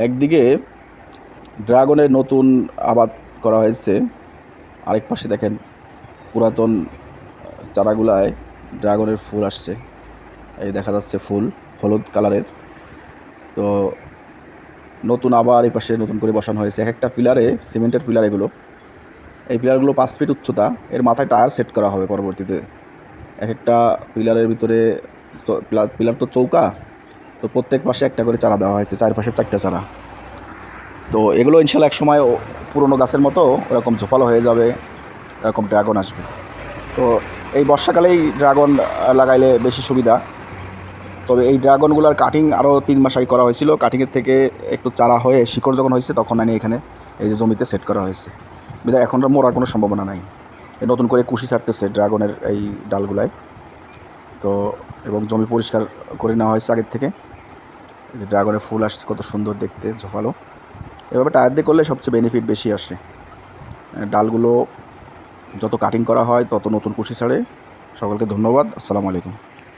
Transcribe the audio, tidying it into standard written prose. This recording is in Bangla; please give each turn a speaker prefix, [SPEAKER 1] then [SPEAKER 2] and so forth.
[SPEAKER 1] একদিকে ড্রাগনের নতুন আবাদ করা হয়েছে, আরেক পাশে দেখেন পুরাতন চারাগুলায় ড্রাগনের ফুল আসছে। এই দেখা যাচ্ছে ফুল হলুদ কালারের। তো নতুন আবার এই পাশে নতুন করে বসানো হয়েছে। এক একটা পিলারে, সিমেন্টের পিলার এগুলো, এই পিলারগুলো 5 ফিট উচ্চতা। এর মাথায় টায়ার সেট করা হবে পরবর্তীতে। এক একটা পিলারের ভিতরে পিলার তো চৌকা, তো প্রত্যেক পাশে একটা করে চারা দেওয়া হয়েছে, চারপাশে 4টা চারা। তো এগুলো ইনশাল্লাহ এক সময় পুরনো গাছের মতো ওরকম ঝোপালো হয়ে যাবে, এরকম ড্রাগন আসবে। তো এই বর্ষাকালেই ড্রাগন লাগাইলে বেশি সুবিধা। তবে এই ড্রাগনগুলোর কাটিং আরও 3 মাস আগে করা হয়েছিল। কাটিংয়ের থেকে একটু চারা হয়ে শিকড় যখন হয়েছে তখন আনি এখানে এই যে জমিতে সেট করা হয়েছে। বিধায় এখন মরার কোনো সম্ভাবনা নাই। নতুন করে কুশি ছাড়তেছে ড্রাগনের এই ডালগুলায়। তো এবং জমি পরিষ্কার করে নেওয়া হয়েছে আগের থেকে। যে ড্রাগনের ফুল আসছে কত সুন্দর দেখতে, ঝোপালো। এভাবে টায়ার দিয়ে করলে সবচেয়ে বেনিফিট বেশি আসে। ডালগুলো যত কাটিং করা হয় তত নতুন কুশি ছাড়ে। সকলকে ধন্যবাদ। আসসালামু আলাইকুম।